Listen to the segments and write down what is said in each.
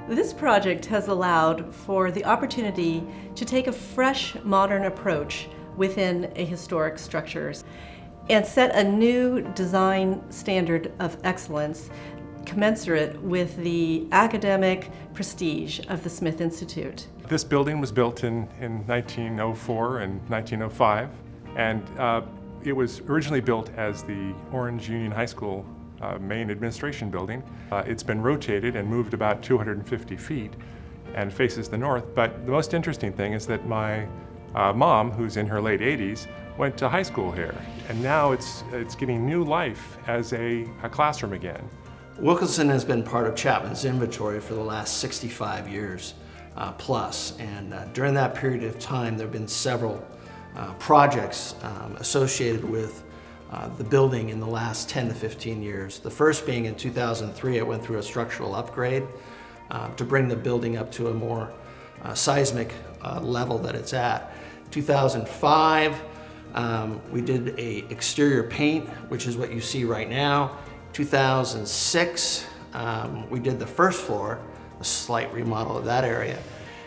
This project has allowed for the opportunity to take a fresh, modern approach within a historic structures and set a new design standard of excellence commensurate with the academic prestige of the Smith Institute. This building was built in 1904 and 1905, and it was originally built as the Orange Union High School main administration building. It's been rotated and moved about 250 feet and faces the north, but the most interesting thing is that my mom, who's in her late 80s, went to high school here, and now it's getting new life as a classroom again. Wilkinson has been part of Chapman's inventory for the last 65 years plus, and during that period of time there have been several projects associated with the building in the last 10 to 15 years. The first being in 2003, it went through a structural upgrade to bring the building up to a more seismic level that it's at. 2005, we did a exterior paint, which is what you see right now. 2006, we did the first floor, a slight remodel of that area.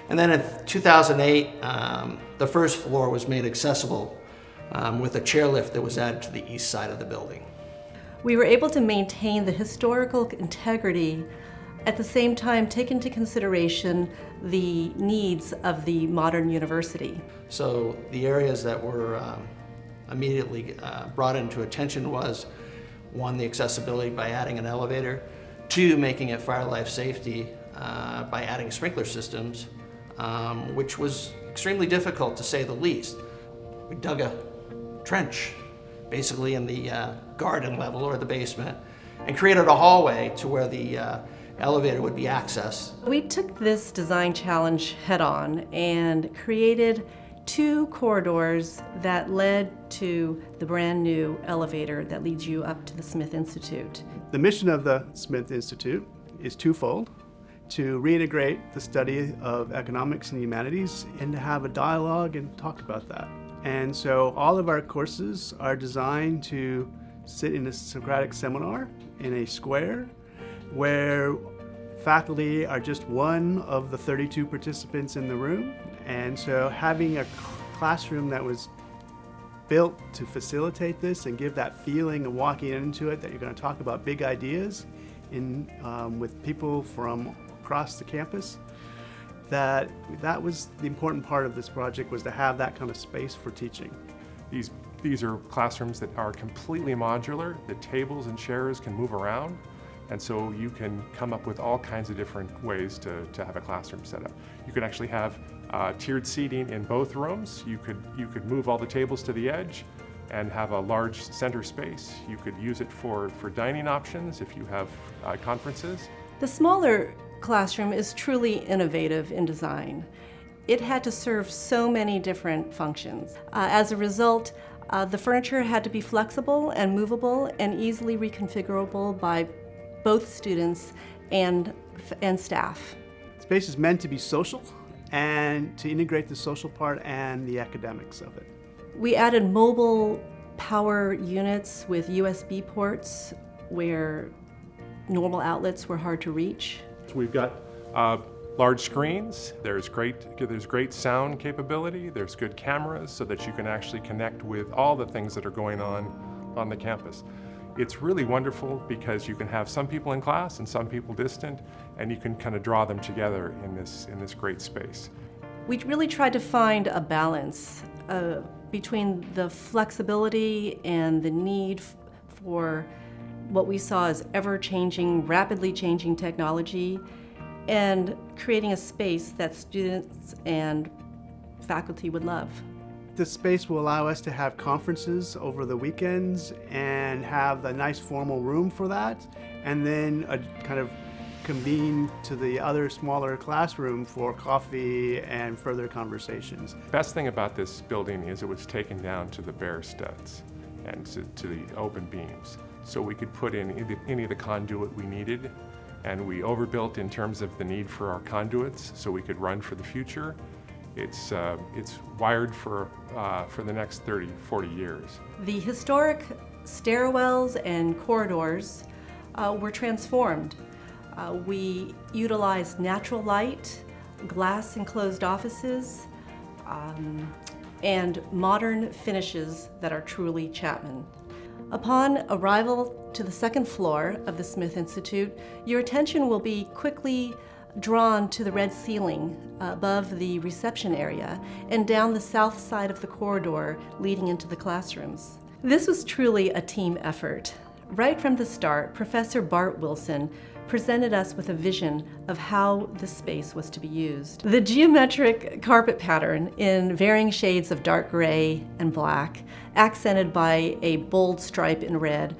And then in 2008, the first floor was made accessible with a chairlift that was added to the east side of the building. We were able to maintain the historical integrity, at the same time take into consideration the needs of the modern university. So the areas that were immediately brought into attention was, one, the accessibility by adding an elevator, two, making it fire life safety by adding sprinkler systems, which was extremely difficult to say the least. We dug a trench basically in the garden level or the basement and created a hallway to where the elevator would be accessed. We took this design challenge head on and created two corridors that led to the brand new elevator that leads you up to the Smith Institute. The mission of the Smith Institute is twofold: to reintegrate the study of economics and humanities and to have a dialogue and talk about that. And so all of our courses are designed to sit in a Socratic seminar in a square where faculty are just one of the 32 participants in the room. And so having a classroom that was built to facilitate this and give that feeling of walking into it that you're going to talk about big ideas with people from across the campus, that was the important part of this project, was to have that kind of space for teaching. These are classrooms that are completely modular. The tables and chairs can move around, and so you can come up with all kinds of different ways to have a classroom set up. You could actually have tiered seating in both rooms. You could move all the tables to the edge and have a large center space. You could use it for dining options if you have conferences. The smaller classroom is truly innovative in design. It had to serve so many different functions. As a result, the furniture had to be flexible and movable and easily reconfigurable by both students and staff. Space is meant to be social and to integrate the social part and the academics of it. We added mobile power units with USB ports where normal outlets were hard to reach. We've got large screens, there's great sound capability, there's good cameras so that you can actually connect with all the things that are going on the campus. It's really wonderful because you can have some people in class and some people distant, and you can kind of draw them together in this great space. We really tried to find a balance between the flexibility and the need for what we saw as ever-changing, rapidly changing technology, and creating a space that students and faculty would love. This space will allow us to have conferences over the weekends and have a nice formal room for that, and then kind of convene to the other smaller classroom for coffee and further conversations. Best thing about this building is it was taken down to the bare studs and to the open beams. So we could put in any of the conduit we needed, and we overbuilt in terms of the need for our conduits so we could run for the future. It's wired for the next 30, 40 years. The historic stairwells and corridors were transformed. We utilized natural light, glass enclosed offices, and modern finishes that are truly Chapman. Upon arrival to the second floor of the Smith Institute, your attention will be quickly drawn to the red ceiling above the reception area and down the south side of the corridor leading into the classrooms. This was truly a team effort. Right from the start, Professor Bart Wilson presented us with a vision of how the space was to be used. The geometric carpet pattern in varying shades of dark gray and black, accented by a bold stripe in red,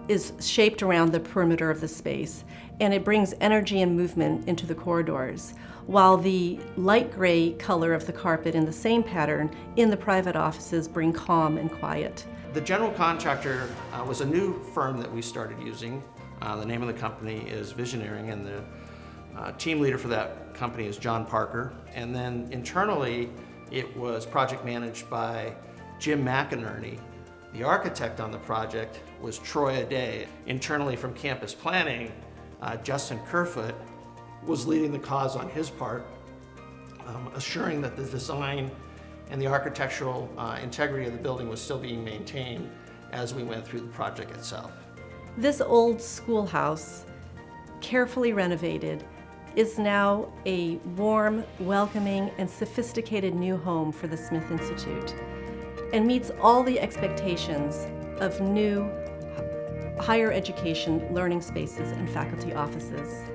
is shaped around the perimeter of the space, and it brings energy and movement into the corridors, while the light gray color of the carpet in the same pattern in the private offices bring calm and quiet. The general contractor was a new firm that we started using. The name of the company is Visioneering, and the team leader for that company is John Parker. And then internally, it was project managed by Jim McInerney. The architect on the project was Troy Aday. Internally from campus planning, Justin Kerfoot was leading the cause on his part, assuring that the design and the architectural integrity of the building was still being maintained as we went through the project itself. This old schoolhouse, carefully renovated, is now a warm, welcoming, and sophisticated new home for the Smith Institute, and meets all the expectations of new higher education learning spaces and faculty offices.